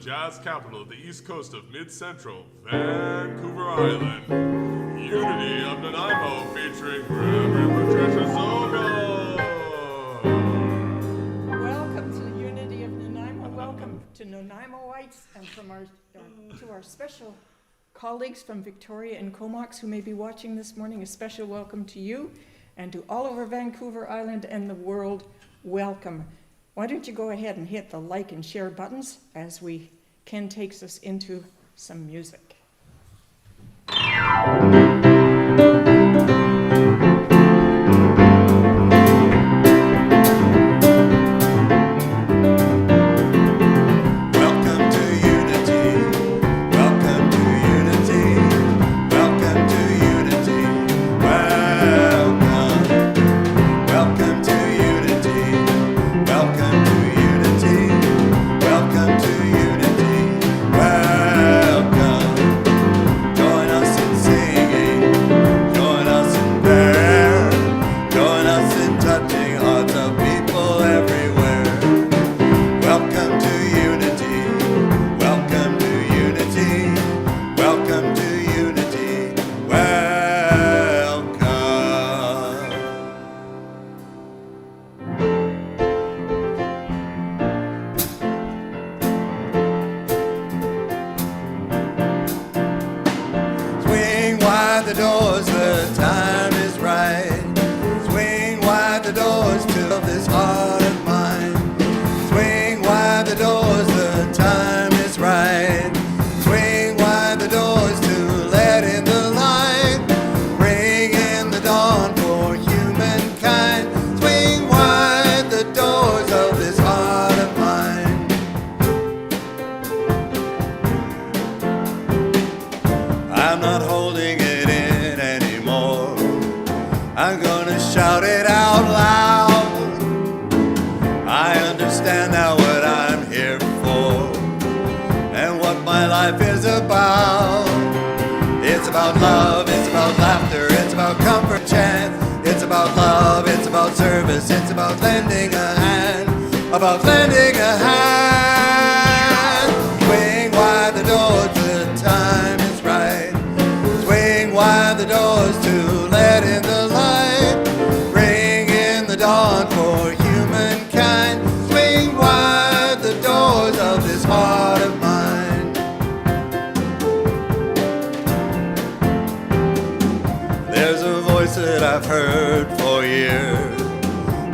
jazz capital of the east coast of mid-central, Vancouver Island. Unity of Nanaimo featuring Reverend Patricia Sobel. Welcome to the Unity of Nanaimo. Welcome to Nanaimoites and to our special colleagues from Victoria and Comox who may be watching this morning. A special welcome to you, and to all over Vancouver Island and the world, welcome. Why don't you go ahead and hit the like and share buttons as Ken takes us into some music.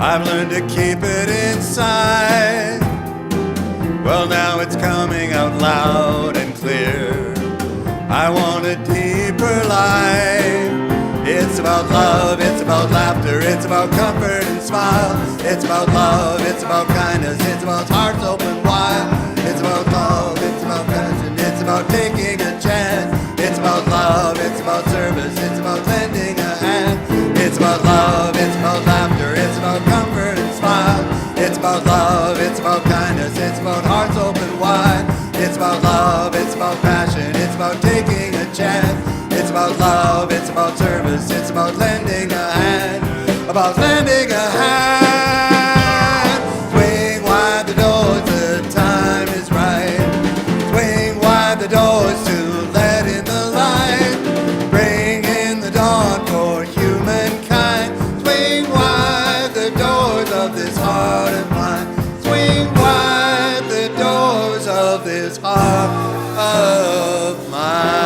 I've learned to keep it inside. Well, now it's coming out loud and clear. I want a deeper life. It's about love, it's about laughter, it's about comfort and smiles. It's about love, it's about kindness, it's about hearts open wide. It's about love, it's about passion, it's about taking a chance. It's about love, it's about service, it's about lending a hand. It's about love, it's about laughter, it's about comfort and smile. It's about love, it's about kindness, it's about hearts open wide. It's about love, it's about passion, it's about taking a chance. It's about love, it's about service, it's about lending a hand. About lending a hand. Swing wide the doors, the time is right. Swing wide the doors to let in the light. Bring in the dawn for humankind. Swing wide the doors of this heart of mine. Swing wide the doors of this heart of mine.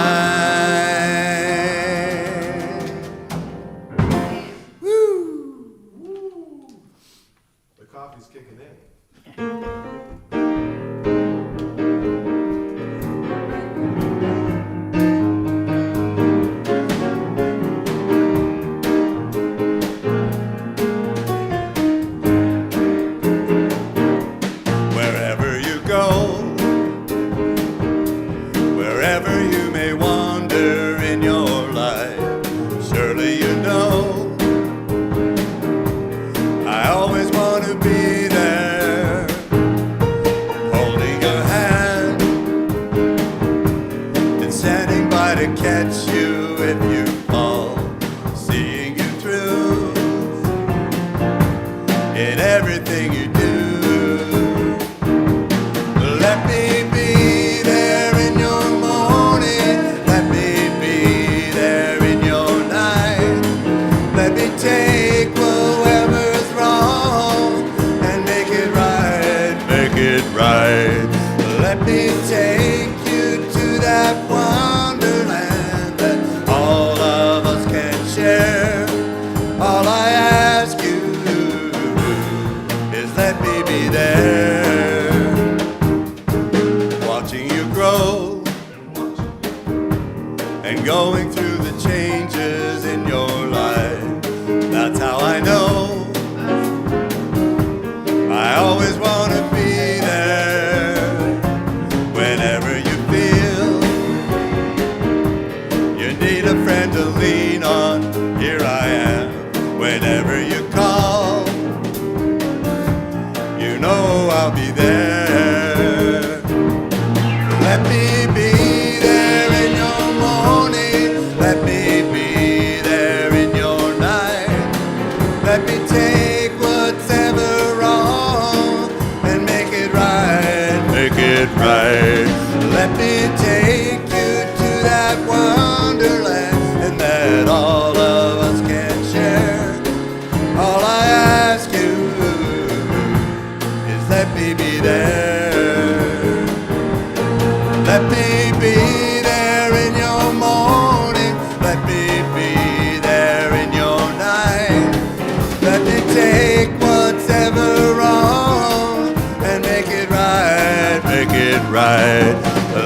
right.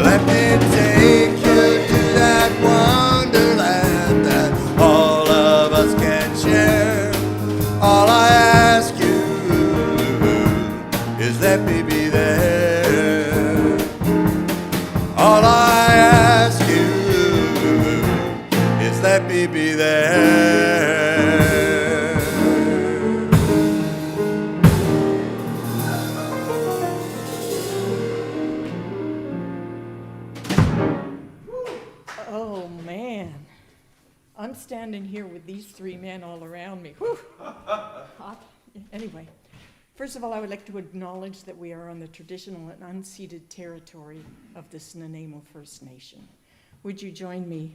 Let me take you to that wonderland that all of us can share. All I ask you is let me be there. All I ask you is let me be there. Oh, man. I'm standing here with these three men all around me. Whew. Hot. Anyway, first of all, I would like to acknowledge that we are on the traditional and unceded territory of the Nanaimo First Nation. Would you join me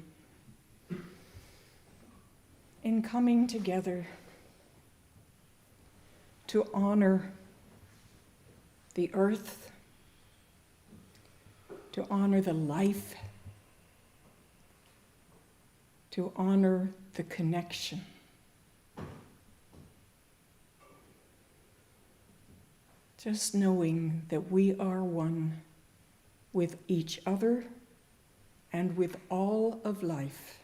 in coming together to honor the earth, to honor the life, to honor the connection. Just knowing that we are one with each other and with all of life.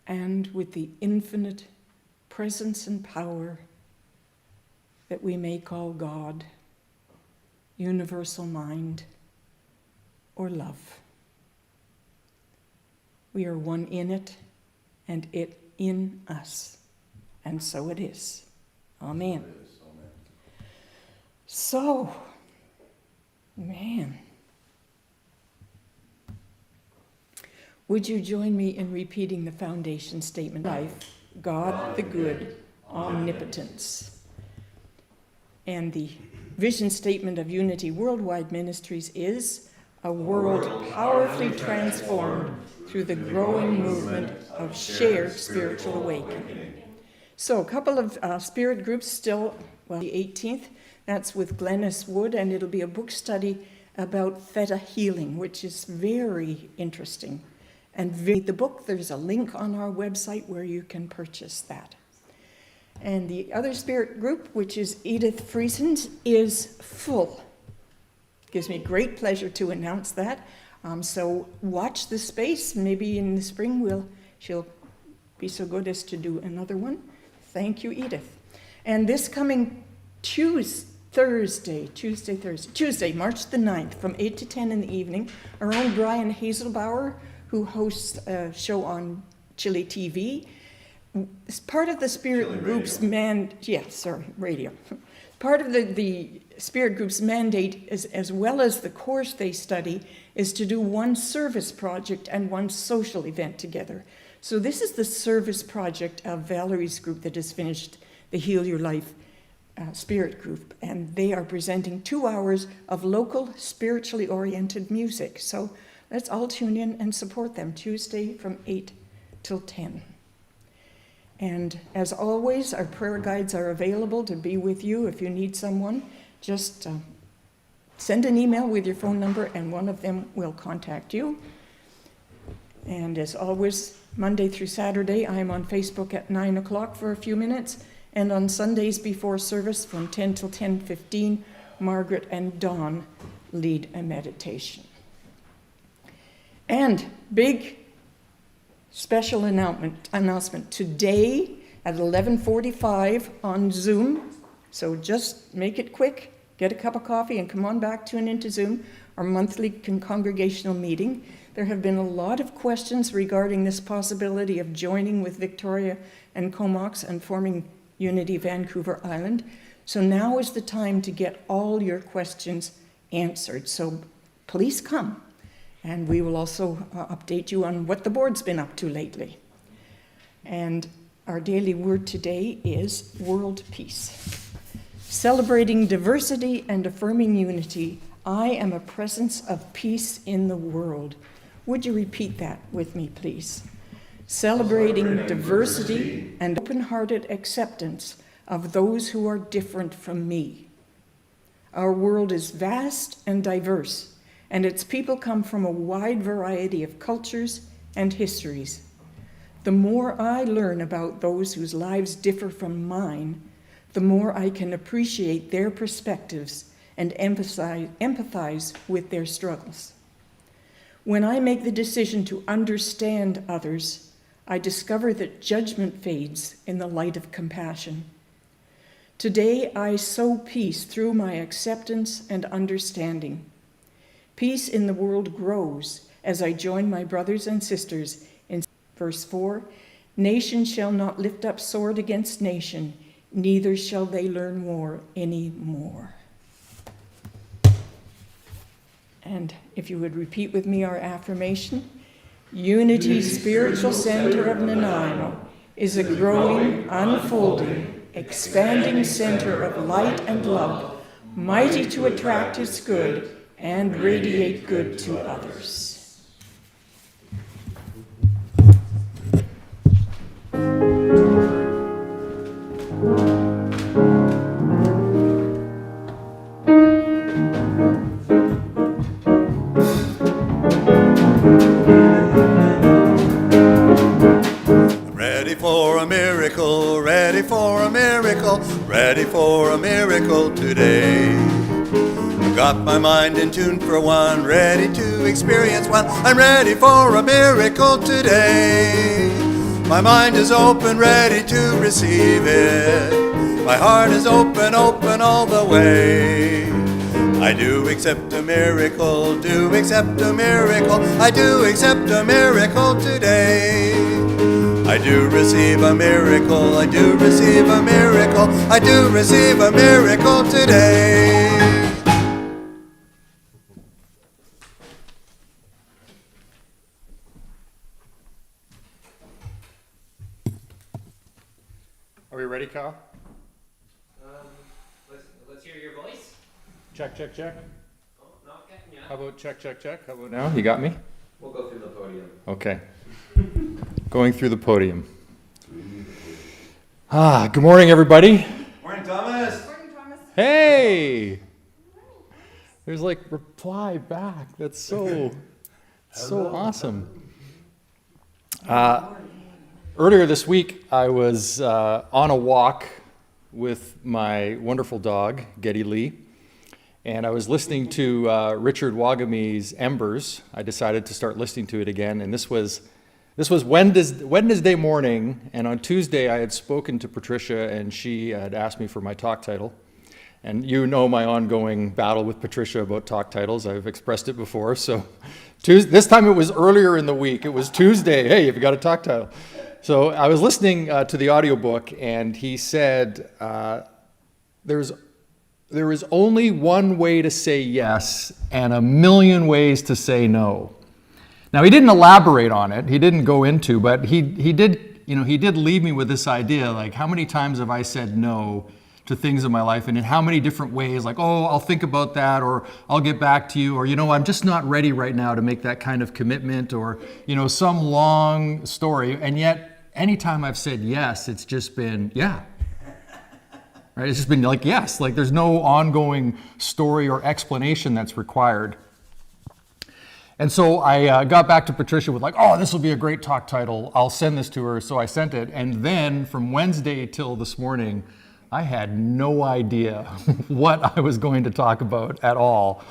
And with the infinite presence and power that we may call God, universal mind, or love. We are one in it, and it in us. And so it is. Amen. So, man, would you join me in repeating the foundation statement? Life, God the good, omnipotence. And the vision statement of Unity Worldwide Ministries is a world powerfully transformed through the growing movement of shared spiritual awakening. So a couple of spirit groups still, well, the 18th, that's with Glennis Wood, and it'll be a book study about theta healing, which is very interesting. And the book, there's a link on our website where you can purchase that. And the other spirit group, which is Edith Friesen's, is full. Gives me great pleasure to announce that. So watch the space. Maybe in the spring she'll be so good as to do another one. Thank you, Edith. And this coming Tuesday, March the 9th, from 8 to 10 in the evening, our own Brian Hazelbauer, who hosts a show on Chile TV, is part of the spirit group's radio. Part of the spirit group's mandate, as well as the course they study, is to do one service project and one social event together. So this is the service project of Valerie's group that has finished the Heal Your Life spirit group, and they are presenting 2 hours of local spiritually oriented music. So let's all tune in and support them Tuesday from 8 till 10. And as always, our prayer guides are available to be with you. If you need someone, just send an email with your phone number and one of them will contact you. And as always, Monday through Saturday, I am on Facebook at 9 o'clock for a few minutes. And on Sundays before service from 10 till 10:15, Margaret and Dawn lead a meditation. And big special announcement today at 11:45 on Zoom. So just make it quick, get a cup of coffee and come on back, tune into Zoom, our monthly congregational meeting. There have been a lot of questions regarding this possibility of joining with Victoria and Comox and forming Unity Vancouver Island. So now is the time to get all your questions answered. So please come. And we will also update you on what the board's been up to lately. And our daily word today is world peace. Celebrating diversity and affirming unity, I am a presence of peace in the world. Would you repeat that with me, please? Celebrating diversity and open-hearted acceptance of those who are different from me. Our world is vast and diverse, and its people come from a wide variety of cultures and histories. The more I learn about those whose lives differ from mine, the more I can appreciate their perspectives and empathize with their struggles. When I make the decision to understand others, I discover that judgment fades in the light of compassion. Today, I sow peace through my acceptance and understanding. Peace in the world grows as I join my brothers and sisters in verse 4, "Nation shall not lift up sword against nation, neither shall they learn war any more." And if you would repeat with me our affirmation, Unity Spiritual Center of Nanaimo is a growing, unfolding, expanding center of light and love, mighty to attract its good and radiate good to others. Ready for a miracle, ready for a miracle, ready for a miracle today. I've got my mind in tune for one, ready to experience one. I'm ready for a miracle today. My mind is open, ready to receive it. My heart is open, open all the way. I do accept a miracle, do accept a miracle. I do accept a miracle today. I do receive a miracle, I do receive a miracle, I do receive a miracle today. Are we ready, Kyle? Let's hear your voice. Check, check, check. Oh, not getting you. How about check, check, check? How about now? You got me? We'll go through the podium. Okay. Going through the podium. Good morning, everybody. Morning, Thomas. Hey! There's like reply back. That's so awesome. Earlier this week, I was on a walk with my wonderful dog, Geddy Lee, and I was listening to Richard Wagame's Embers. I decided to start listening to it again, and this was Wednesday morning, and on Tuesday I had spoken to Patricia, and she had asked me for my talk title. And you know my ongoing battle with Patricia about talk titles. I've expressed it before. So this time it was earlier in the week. It was Tuesday. Hey, have you got a talk title? So I was listening to the audiobook, and he said, there is only one way to say yes and a million ways to say no. Now, he didn't elaborate on it. He didn't go into, but he did leave me with this idea, like, how many times have I said no to things in my life, and in how many different ways, like, oh, I'll think about that, or I'll get back to you, or, I'm just not ready right now to make that kind of commitment, or, some long story. And yet, anytime I've said yes, it's just been, yeah. Right? It's just been like, yes, like there's no ongoing story or explanation that's required. And so I got back to Patricia with like, oh, this will be a great talk title. I'll send this to her. So I sent it. And then from Wednesday till this morning, I had no idea what I was going to talk about at all.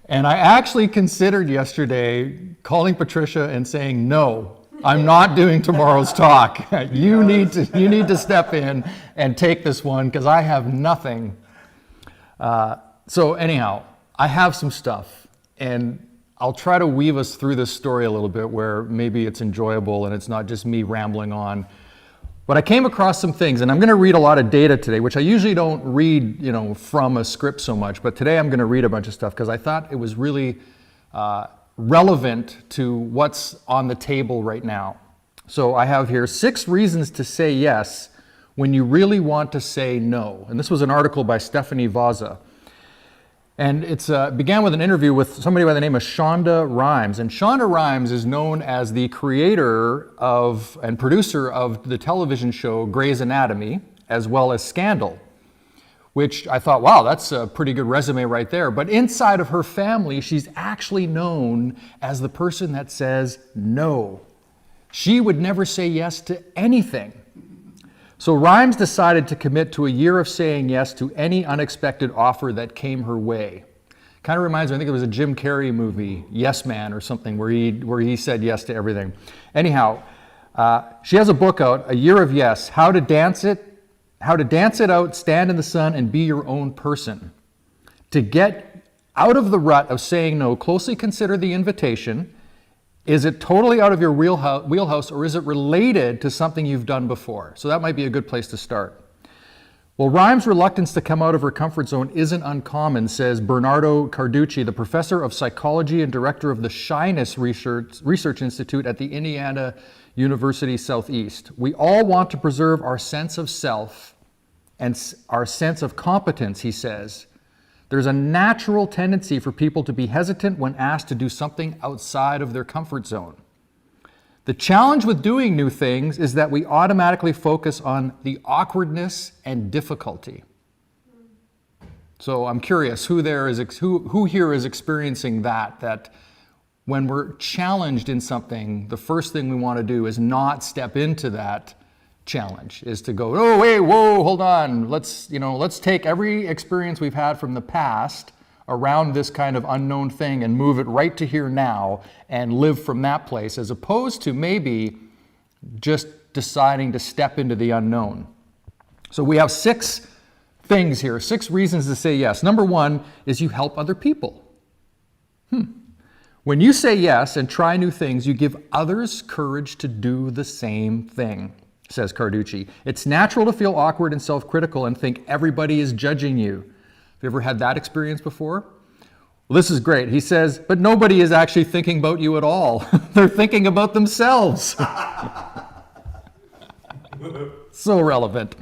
And I actually considered yesterday calling Patricia and saying, no, I'm not doing tomorrow's talk. You need to step in and take this one because I have nothing. So anyhow, I have some stuff, and I'll try to weave us through this story a little bit where maybe it's enjoyable and it's not just me rambling on. But I came across some things, and I'm going to read a lot of data today, which I usually don't read, from a script so much. But today I'm going to read a bunch of stuff because I thought it was really relevant to what's on the table right now. So I have here 6 reasons to say yes when you really want to say no. And this was an article by Stephanie Vaza. And it began with an interview with somebody by the name of Shonda Rhimes. And Shonda Rhimes is known as the creator of and producer of the television show Grey's Anatomy, as well as Scandal, which I thought, wow, that's a pretty good resume right there. But inside of her family, she's actually known as the person that says no. She would never say yes to anything. So Rhymes decided to commit to a year of saying yes to any unexpected offer that came her way. Kind of reminds me, I think it was a Jim Carrey movie, Yes Man or something, where he said yes to everything. Anyhow, she has a book out, A Year of Yes, How to Dance It Out, Stand in the Sun, and Be Your Own Person. To get out of the rut of saying no, closely consider the invitation. Is it totally out of your wheelhouse, or is it related to something you've done before? So that might be a good place to start. Well, Rhymes' reluctance to come out of her comfort zone isn't uncommon, says Bernardo Carducci, the professor of psychology and director of the Shyness Research Institute at the Indiana University Southeast. We all want to preserve our sense of self and our sense of competence, he says. There's a natural tendency for people to be hesitant when asked to do something outside of their comfort zone. The challenge with doing new things is that we automatically focus on the awkwardness and difficulty. So I'm curious, who here is experiencing that when we're challenged in something, the first thing we want to do is not step into that challenge, is to go, oh, wait, whoa, hold on. Let's take every experience we've had from the past around this kind of unknown thing and move it right to here now and live from that place, as opposed to maybe just deciding to step into the unknown. So we have 6 things here, 6 reasons to say yes. Number 1 is you help other people. When you say yes and try new things, you give others courage to do the same thing, says Carducci. It's natural to feel awkward and self-critical and think everybody is judging you. Have you ever had that experience before? Well, this is great. He says, but nobody is actually thinking about you at all. They're thinking about themselves. So relevant.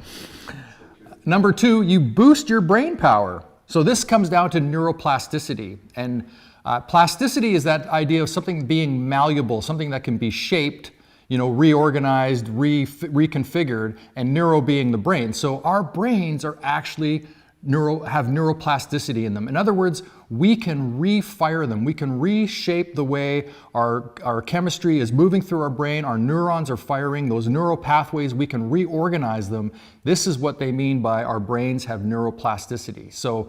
Number 2, you boost your brain power. So this comes down to neuroplasticity. And plasticity is that idea of something being malleable, something that can be shaped, reorganized, reconfigured, and neuro being the brain. So our brains are actually have neuroplasticity in them. In other words, we can refire them. We can reshape the way our chemistry is moving through our brain. Our neurons are firing those neural pathways. We can reorganize them. This is what they mean by our brains have neuroplasticity. So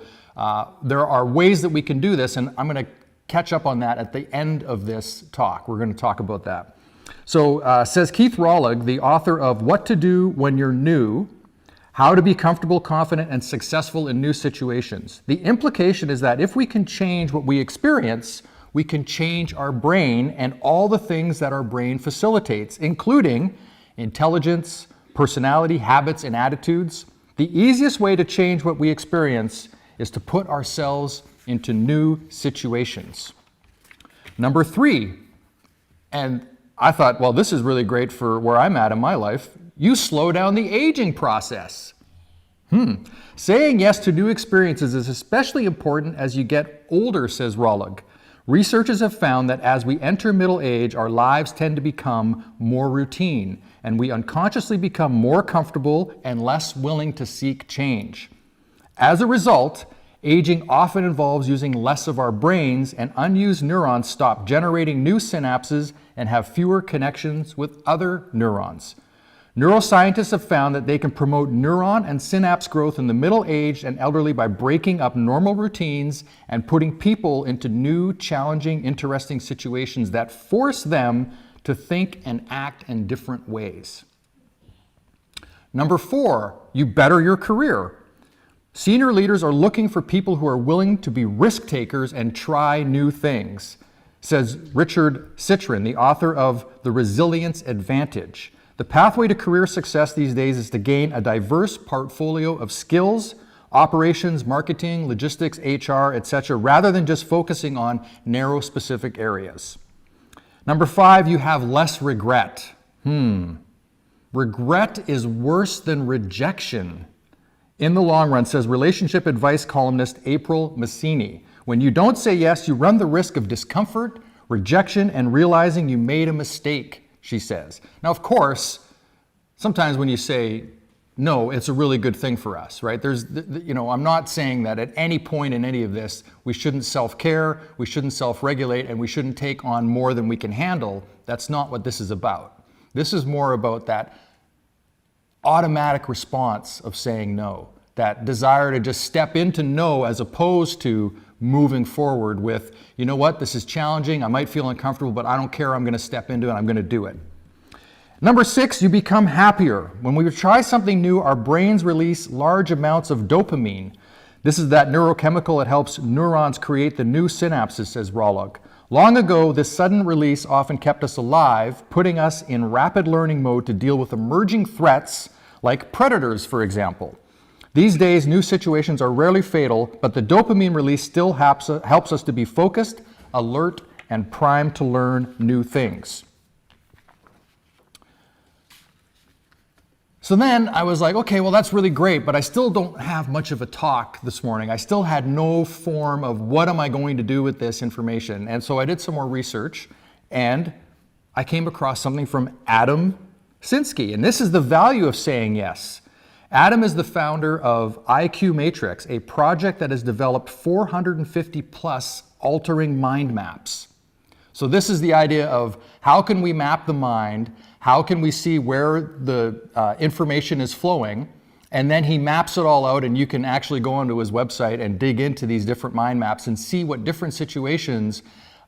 there are ways that we can do this, and I'm going to catch up on that at the end of this talk. We're going to talk about that. So says Keith Rollig, the author of What to Do When You're New, How to Be Comfortable, Confident, and Successful in New Situations. The implication is that if we can change what we experience, we can change our brain and all the things that our brain facilitates, including intelligence, personality, habits, and attitudes. The easiest way to change what we experience is to put ourselves into new situations. Number 3, and I thought, well, this is really great for where I'm at in my life. You slow down the aging process. Saying yes to new experiences is especially important as you get older, says Rollig. Researchers have found that as we enter middle age, our lives tend to become more routine, and we unconsciously become more comfortable and less willing to seek change. As a result, aging often involves using less of our brains, and unused neurons stop generating new synapses and have fewer connections with other neurons. Neuroscientists have found that they can promote neuron and synapse growth in the middle-aged and elderly by breaking up normal routines and putting people into new, challenging, interesting situations that force them to think and act in different ways. Number 4, you better your career. Senior leaders are looking for people who are willing to be risk takers and try new things, says Richard Citrin, the author of The Resilience Advantage. The pathway to career success these days is to gain a diverse portfolio of skills, operations, marketing, logistics, HR, etc., rather than just focusing on narrow specific areas. Number 5, you have less regret. Regret is worse than rejection in the long run, says relationship advice columnist April Massini. When you don't say yes, you run the risk of discomfort, rejection, and realizing you made a mistake, she says. Now, of course, sometimes when you say no, it's a really good thing for us, right? I'm not saying that at any point in any of this, we shouldn't self-care, we shouldn't self-regulate, and we shouldn't take on more than we can handle. That's not what this is about. This is more about that automatic response of saying no, that desire to just step into no as opposed to moving forward with, you know what, this is challenging, I might feel uncomfortable, but I don't care, I'm going to step into it, I'm going to do it. Number 6, you become happier. When we try something new, our brains release large amounts of dopamine. This is that neurochemical that helps neurons create the new synapses, says Rawlog. Long ago, this sudden release often kept us alive, putting us in rapid learning mode to deal with emerging threats like predators, for example. These days, new situations are rarely fatal, but the dopamine release still helps us to be focused, alert, and primed to learn new things. So then I was like, okay, well, that's really great, but I still don't have much of a talk this morning. I still had no form of what am I going to do with this information. And so I did some more research, and I came across something from Adam Sinsky. And this is the value of saying yes. Adam is the founder of IQ Matrix, a project that has developed 450 plus altering mind maps. So this is the idea of how can we map the mind, how can we see where the information is flowing, and then he maps it all out, and you can actually go onto his website and dig into these different mind maps and see what different situations,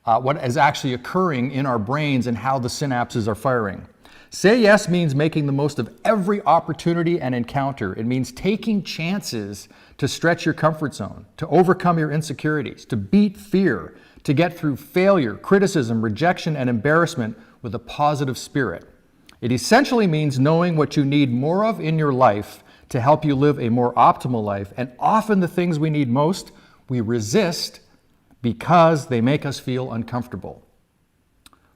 what is actually occurring in our brains and how the synapses are firing. Say yes means making the most of every opportunity and encounter. It means taking chances to stretch your comfort zone, to overcome your insecurities, to beat fear, to get through failure, criticism, rejection, and embarrassment with a positive spirit. It essentially means knowing what you need more of in your life to help you live a more optimal life. And often the things we need most, we resist because they make us feel uncomfortable.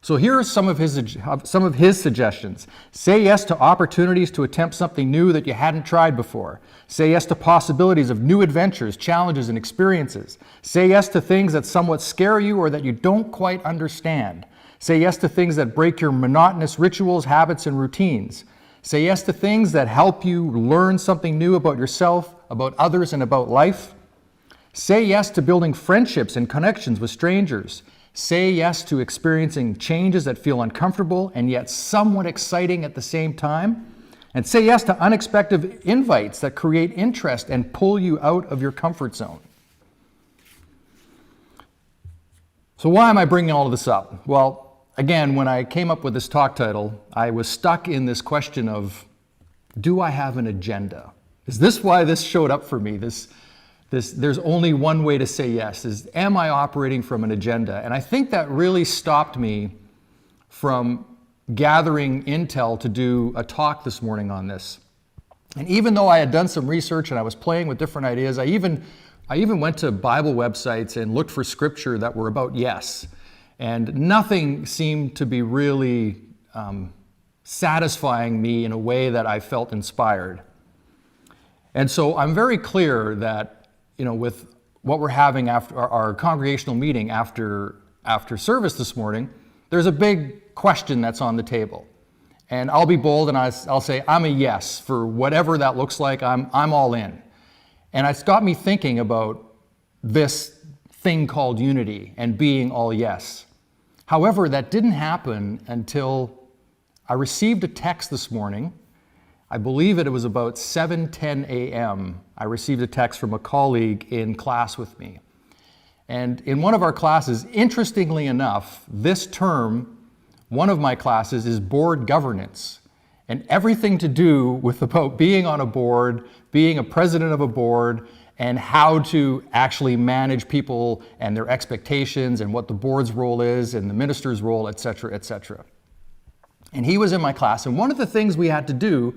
So here are some of his suggestions. Say yes to opportunities to attempt something new that you hadn't tried before. Say yes to possibilities of new adventures, challenges, and experiences. Say yes to things that somewhat scare you or that you don't quite understand. Say yes to things that break your monotonous rituals, habits, and routines. Say yes to things that help you learn something new about yourself, about others, and about life. Say yes to building friendships and connections with strangers. Say yes to experiencing changes that feel uncomfortable and yet somewhat exciting at the same time. And say yes to unexpected invites that create interest and pull you out of your comfort zone. So why am I bringing all of this up? Well, again, when I came up with this talk title, I was stuck in this question of, do I have an agenda? Is this why this showed up for me? There's only one way to say yes, is am I operating from an agenda? And I think that really stopped me from gathering intel to do a talk this morning on this. And even though I had done some research and I was playing with different ideas, I even went to Bible websites and looked for scripture that were about yes. And nothing seemed to be really satisfying me in a way that I felt inspired. And so I'm very clear that, with what we're having after our congregational meeting after service this morning, there's a big question that's on the table. And I'll be bold and I'll say I'm a yes for whatever that looks like. I'm all in. And it's got me thinking about this thing called unity and being all yes. However, that didn't happen until I received a text this morning. I believe it was about 7:10 a.m. I received a text from a colleague in class with me. And in one of our classes, interestingly enough, this term, one of my classes is board governance. And everything to do with about being on a board, being a president of a board, and how to actually manage people and their expectations and what the board's role is and the minister's role, et cetera, et cetera. And he was in my class, and one of the things we had to do,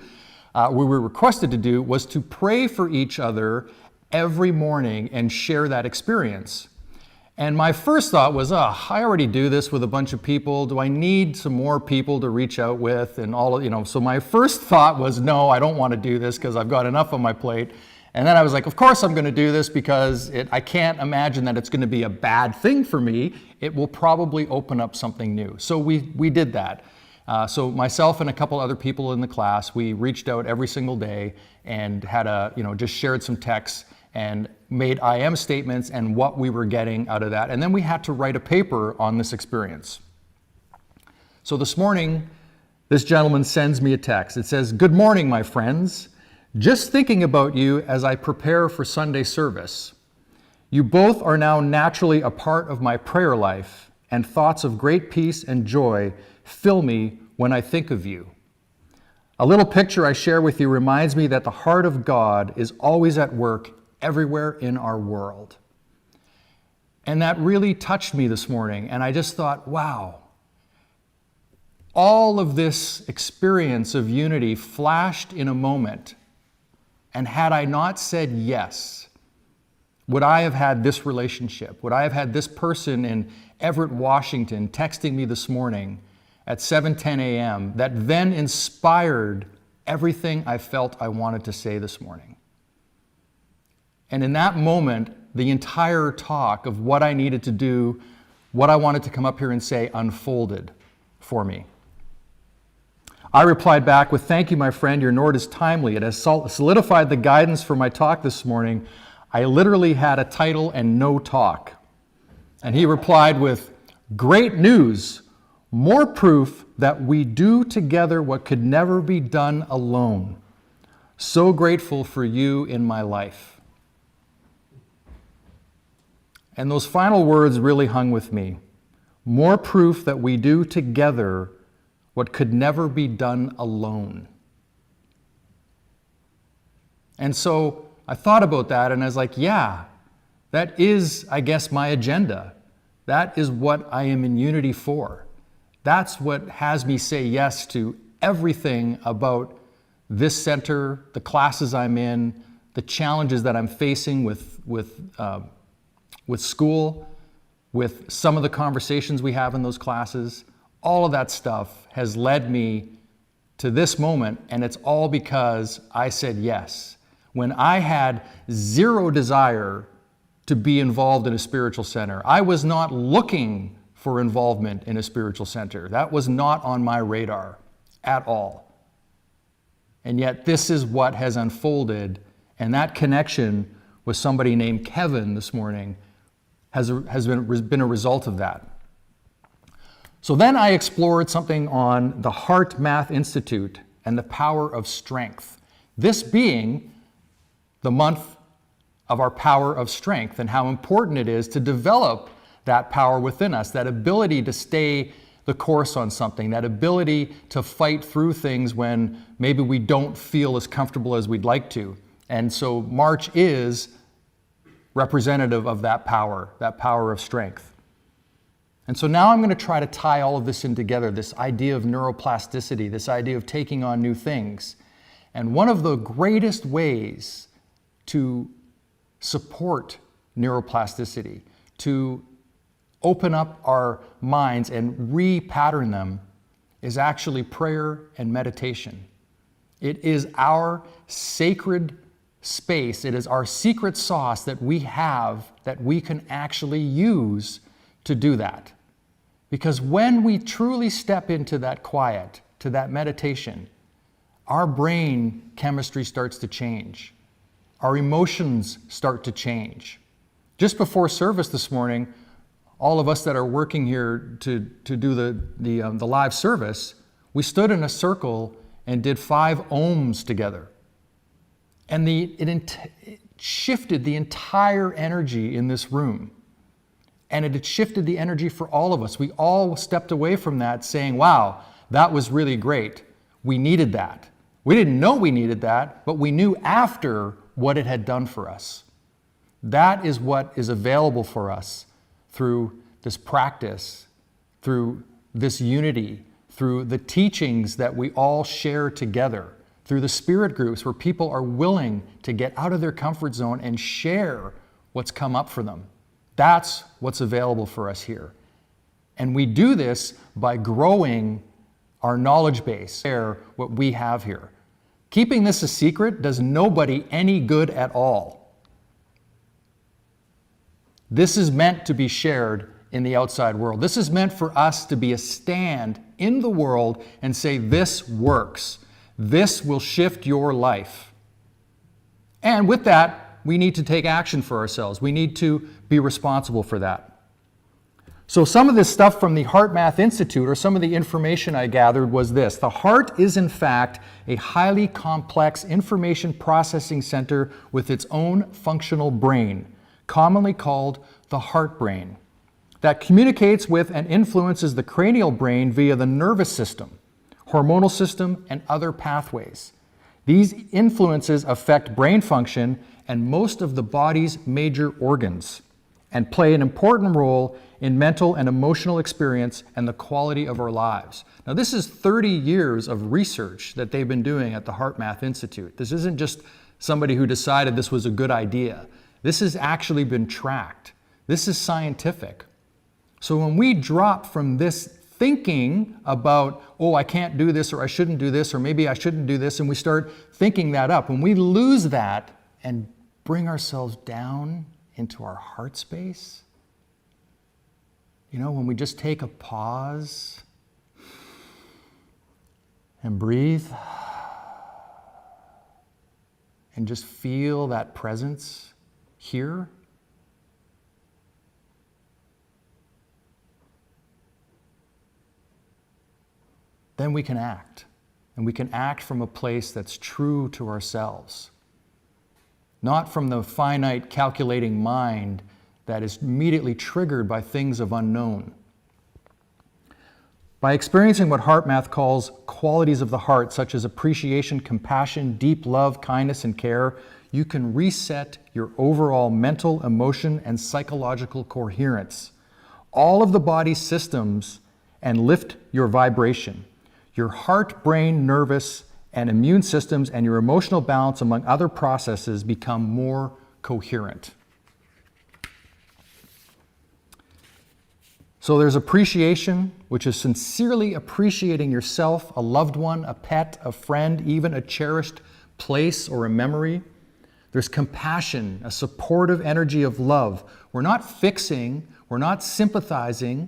we were requested to do, was to pray for each other every morning and share that experience. And my first thought was, I already do this with a bunch of people. Do I need some more people to reach out with? And so my first thought was, no, I don't want to do this because I've got enough on my plate. And then I was like, of course I'm going to do this because I can't imagine that it's going to be a bad thing for me. It will probably open up something new. So we did that. So myself and a couple other people in the class, we reached out every single day and had just shared some texts and made I am statements and what we were getting out of that. And then we had to write a paper on this experience. So this morning, This gentleman sends me a text. It says, "Good morning, my friends. Just thinking about you as I prepare for Sunday service. You both are now naturally a part of my prayer life, and thoughts of great peace and joy fill me when I think of you. A little picture I share with you reminds me that the heart of God is always at work everywhere in our world." And that really touched me this morning, and I just thought, wow, all of this experience of unity flashed in a moment, and had I not said yes, would I have had this relationship? Would I have had this person in Everett, Washington, texting me this morning at 7:10 a.m. that then inspired everything I felt I wanted to say this morning? And in that moment, the entire talk of what I needed to do, what I wanted to come up here and say, unfolded for me. I replied back with, "Thank you, my friend. Your note is timely. It has solidified the guidance for my talk this morning. I literally had a title and no talk." And he replied with, "Great news. More proof that we do together what could never be done alone. So grateful for you in my life." And those final words really hung with me. More proof that we do together what could never be done alone. And so I thought about that, and I was like, yeah, that is, I guess, my agenda. That is what I am in unity for. That's what has me say yes to everything about this center, the classes I'm in, the challenges that I'm facing with school, with some of the conversations we have in those classes. All of that stuff has led me to this moment, and it's all because I said yes. When I had zero desire to be involved in a spiritual center, I was not looking for involvement in a spiritual center. That was not on my radar at all. And yet this is what has unfolded, and that connection with somebody named Kevin this morning has been a result of that. So then I explored something on the Heart Math Institute and the power of strength. This being the month of our power of strength, and how important it is to develop that power within us, that ability to stay the course on something, that ability to fight through things when maybe we don't feel as comfortable as we'd like to. And so March is representative of that power of strength. And so now I'm going to try to tie all of this in together, this idea of neuroplasticity, this idea of taking on new things. And one of the greatest ways to support neuroplasticity, to open up our minds and re-pattern them, is actually prayer and meditation. It is our sacred space, it is our secret sauce that we have that we can actually use to do that. Because when we truly step into that quiet, to that meditation, our brain chemistry starts to change. Our emotions start to change. Just before service this morning, all of us that are working here to do the live service, we stood in a circle and did 5 ohms together. And it shifted the entire energy in this room. And it had shifted the energy for all of us. We all stepped away from that saying, wow, that was really great. We needed that. We didn't know we needed that, but we knew after what it had done for us. That is what is available for us through this practice, through this unity, through the teachings that we all share together, through the spirit groups where people are willing to get out of their comfort zone and share what's come up for them. That's what's available for us here. And we do this by growing our knowledge base, share what we have here. Keeping this a secret does nobody any good at all. This is meant to be shared in the outside world. This is meant for us to be a stand in the world and say, this works. This will shift your life. And with that, we need to take action for ourselves. We need to be responsible for that. So some of this stuff from the Heart Math Institute, or some of the information I gathered, was this. The heart is in fact a highly complex information processing center with its own functional brain, commonly called the heart brain, that communicates with and influences the cranial brain via the nervous system, hormonal system, and other pathways. These influences affect brain function and most of the body's major organs, and play an important role in mental and emotional experience and the quality of our lives. Now, this is 30 years of research that they've been doing at the Heart Math Institute. This isn't just somebody who decided this was a good idea. This has actually been tracked. This is scientific. So when we drop from this thinking about, oh, I can't do this, or I shouldn't do this, or maybe I shouldn't do this, and we start thinking that up, when we lose that and bring ourselves down into our heart space, when we just take a pause and breathe and just feel that presence here, then we can act. And we can act from a place that's true to ourselves, not from the finite, calculating mind that is immediately triggered by things of unknown. By experiencing what Heart Math calls qualities of the heart, such as appreciation, compassion, deep love, kindness, and care, you can reset your overall mental, emotion, and psychological coherence, all of the body's systems, and lift your vibration. Your heart, brain, nervous, and immune systems, and your emotional balance, among other processes, become more coherent. So there's appreciation, which is sincerely appreciating yourself, a loved one, a pet, a friend, even a cherished place or a memory. There's compassion, a supportive energy of love. We're not fixing, we're not sympathizing,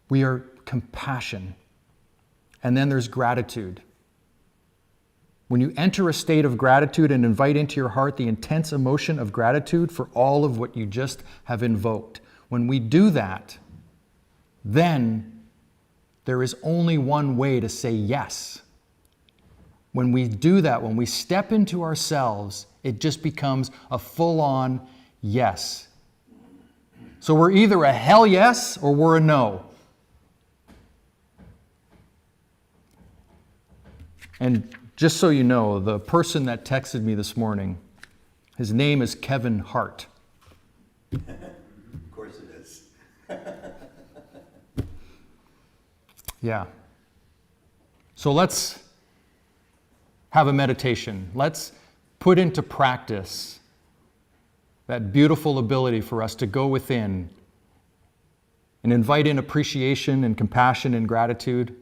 we are compassion. And then there's gratitude. When you enter a state of gratitude and invite into your heart the intense emotion of gratitude for all of what you just have invoked, when we do that, then there is only one way to say yes. When we do that, when we step into ourselves, it just becomes a full-on yes. So we're either a hell yes or we're a no. And just so you know, the person that texted me this morning, his name is Kevin Hart. Of course it is. Yeah. So let's have a meditation. Let's put into practice that beautiful ability for us to go within and invite in appreciation and compassion and gratitude.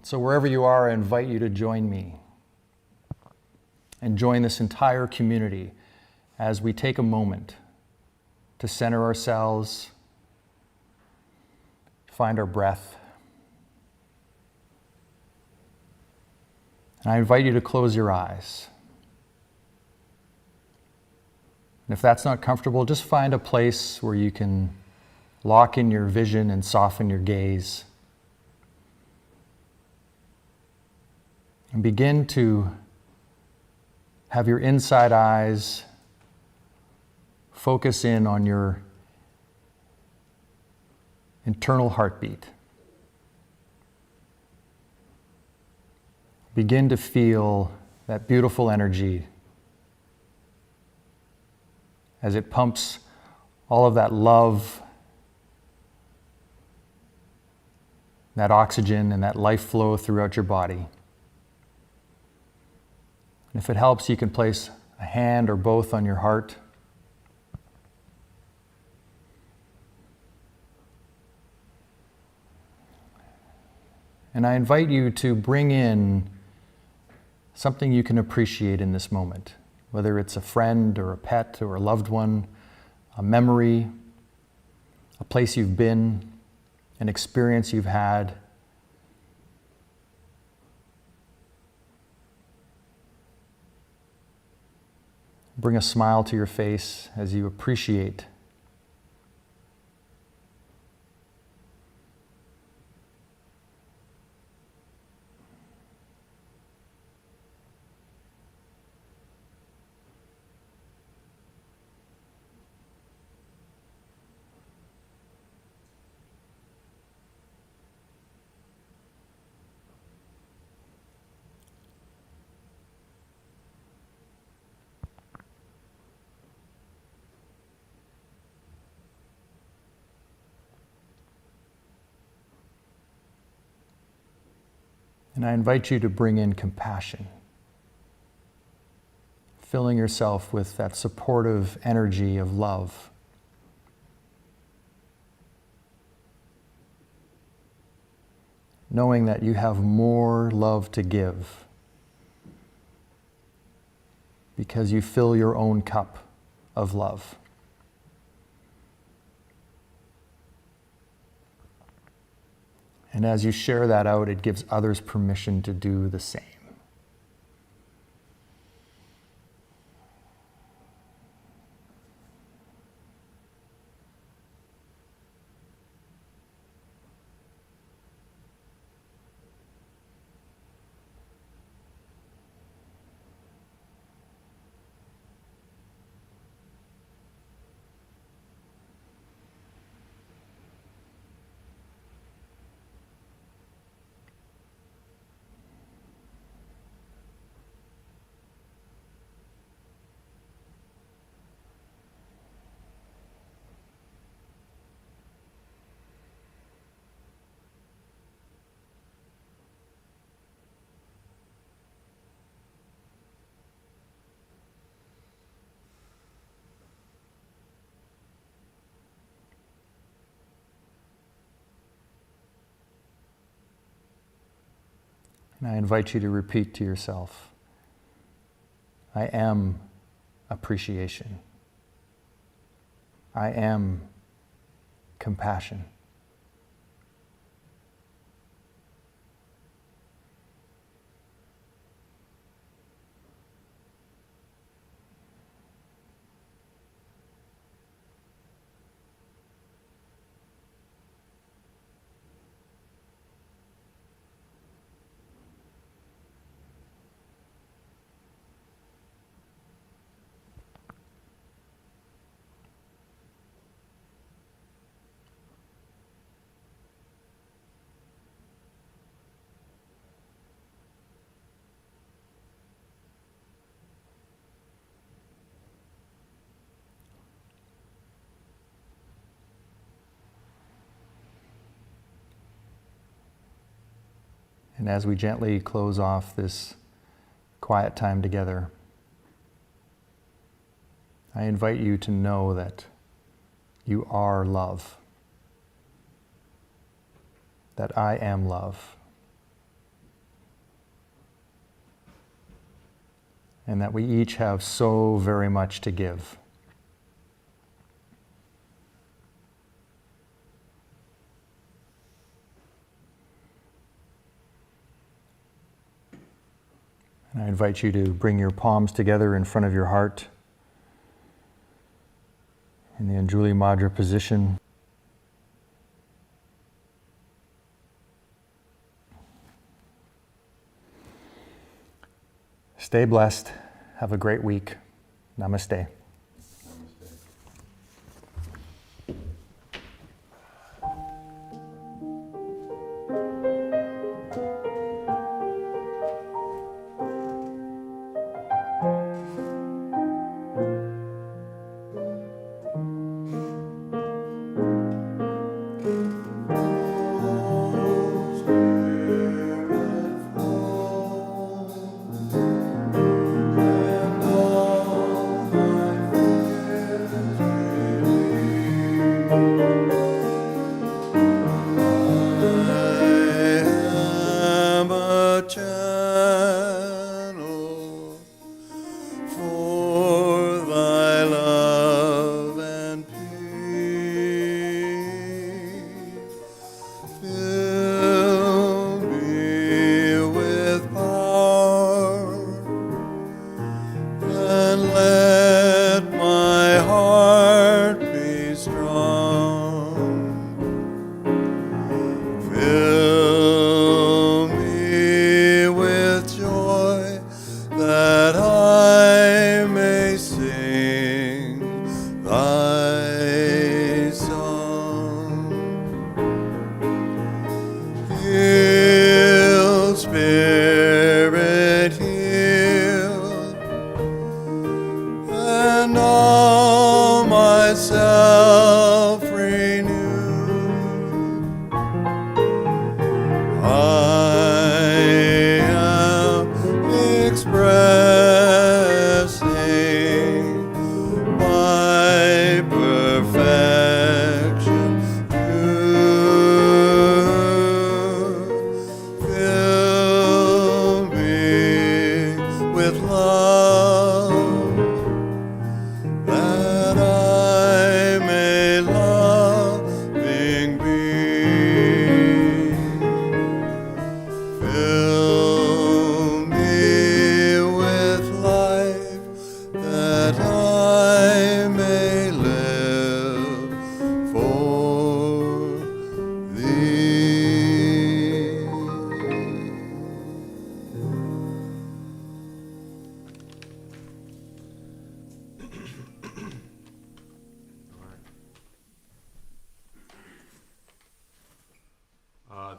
So wherever you are, I invite you to join me and join this entire community as we take a moment to center ourselves, find our breath. And I invite you to close your eyes. And if that's not comfortable, just find a place where you can lock in your vision and soften your gaze. And begin to have your inside eyes focus in on your internal heartbeat. Begin to feel that beautiful energy as it pumps all of that love, that oxygen, and that life flow throughout your body. And if it helps, you can place a hand or both on your heart. And I invite you to bring in something you can appreciate in this moment, whether it's a friend or a pet or a loved one, a memory, a place you've been, an experience you've had. Bring a smile to your face as you appreciate And I invite you to bring in compassion, filling yourself with that supportive energy of love. Knowing that you have more love to give because you fill your own cup of love. And as you share that out, it gives others permission to do the same. And I invite you to repeat to yourself, I am appreciation. I am compassion. And as we gently close off this quiet time together, I invite you to know that you are love, that I am love, and that we each have so very much to give. And I invite you to bring your palms together in front of your heart in the Anjuli Mudra position. Stay blessed. Have a great week. Namaste. And all my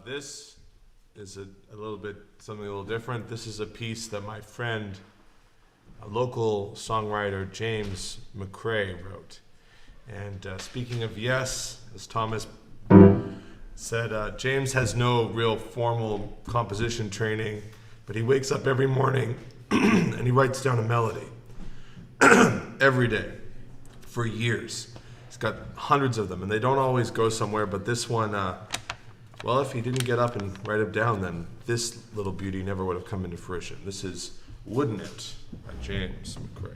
This is a little bit, something a little different. This is a piece that my friend, a local songwriter, James Mcrae, wrote. And speaking of yes, as Thomas said, James has no real formal composition training, but he wakes up every morning and he writes down a melody every day for years. He's got hundreds of them, and they don't always go somewhere, but this one, well, if he didn't get up and write it down, then this little beauty never would have come into fruition. This is Wouldn't It by James Mcrae.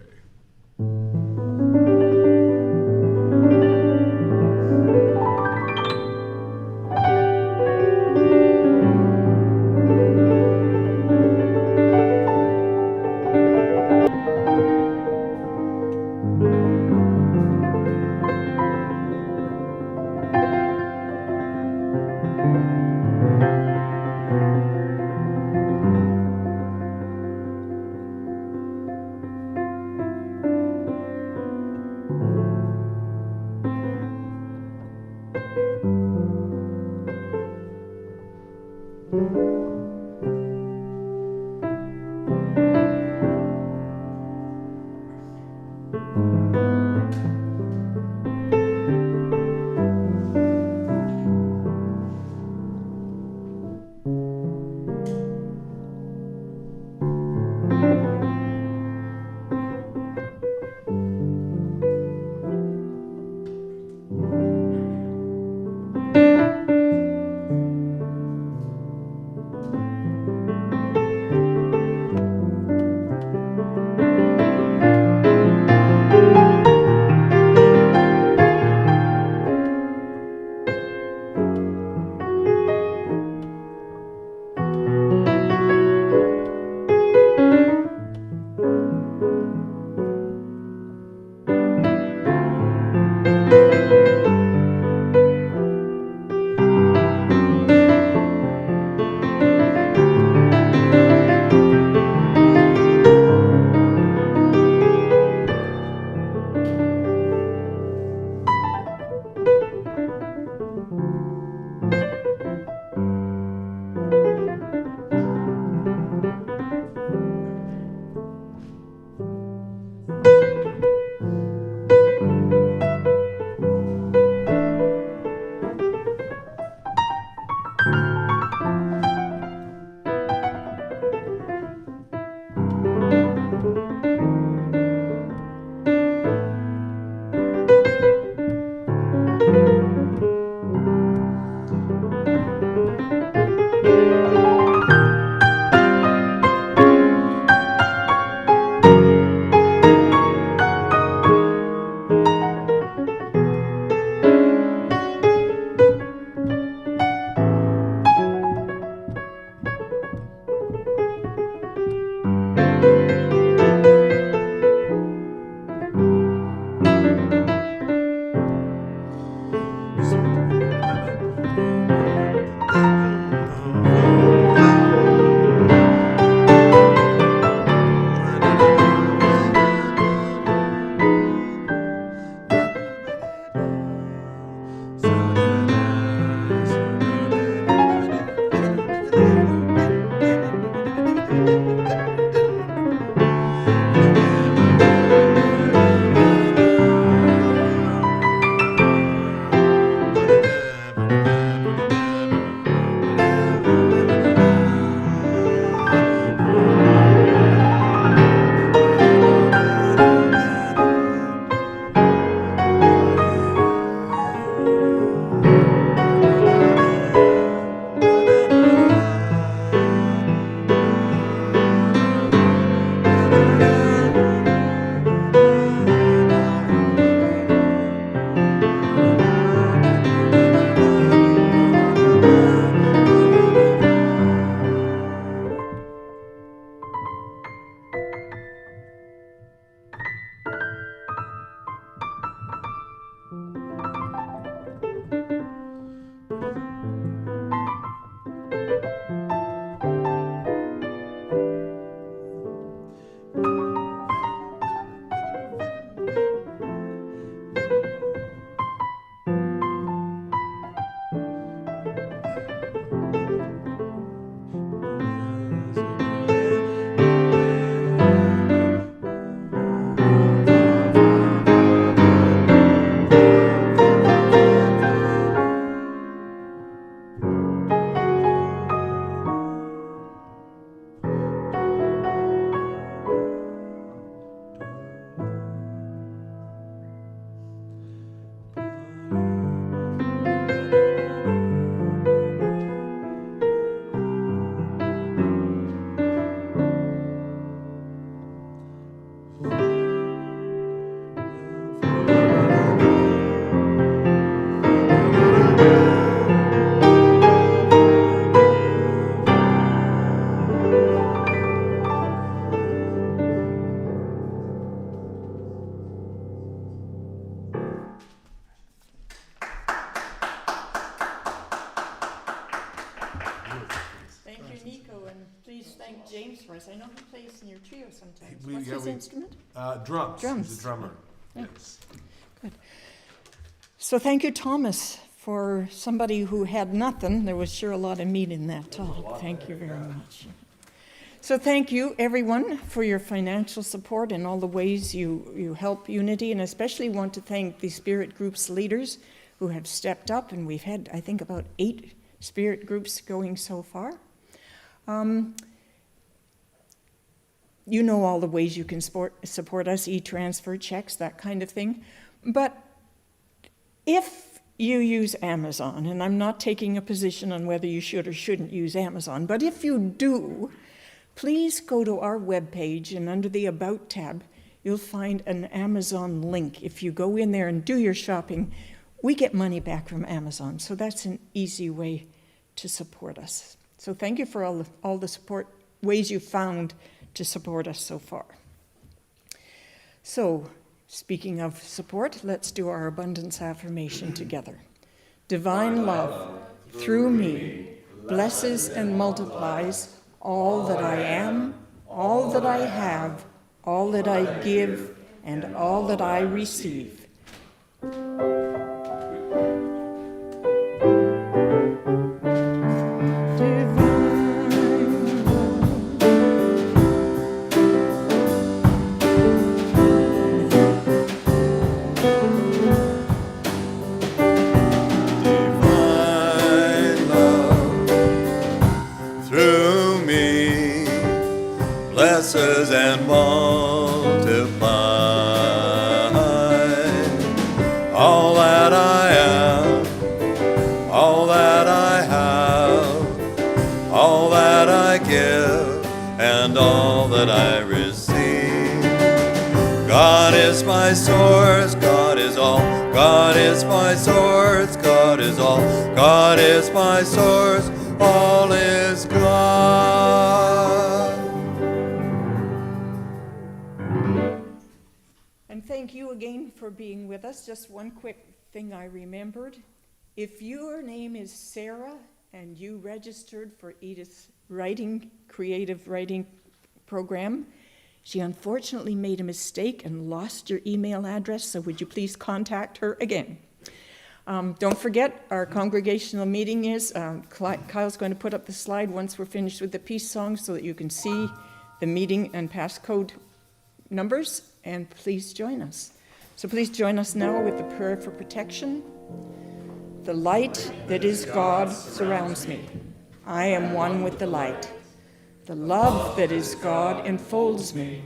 Thank you, Nico, and please thank James for us. I know he plays in your trio sometimes. We- What's yeah, his we- instrument? Drums. Drums. He's a drummer. Yeah. Yes. So thank you, Thomas, for somebody who had nothing. There was sure a lot of meat in that talk. Thank you very much. So thank you, everyone, for your financial support and all the ways you help Unity, and especially want to thank the Spirit Group's leaders who have stepped up, and we've had, I think, about 8 Spirit Groups going so far. You know all the ways you can support us, e-transfer, checks, that kind of thing. But if you use Amazon, and I'm not taking a position on whether you should or shouldn't use Amazon, but if you do, please go to our webpage, and under the About tab, you'll find an Amazon link. If you go in there and do your shopping, we get money back from Amazon, so that's an easy way to support us. So thank you for all the support ways you found to support us so far. So, speaking of support, let's do our abundance affirmation together. Divine love, through me, blesses and multiplies all that I am, all that I have, all that I give, and all that I receive. Divine love through me blesses and multiplies all that I am, all that I have, all that I give, and all that I receive. God is my source, God is all, God is my source, God is all, God is my source, all is God. And thank you again for being with us. Just one quick thing I remembered. If your name is Sarah and you registered for Edith's creative writing program, she unfortunately made a mistake and lost your email address, so would you please contact her again? Don't forget, our congregational meeting is, Kyle's going to put up the slide once we're finished with the peace song so that you can see the meeting and passcode numbers, and please join us. So please join us now with the prayer for protection. The light that is God surrounds me. I am one with the light. The love that is God enfolds me.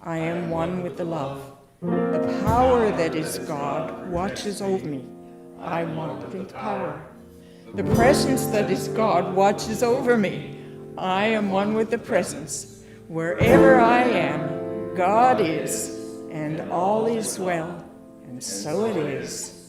I am one with the love. The power that is God watches over me. I am one with the power. The presence that is God watches over me. I am one with the presence. Wherever I am, God is, and all is well, and so it is.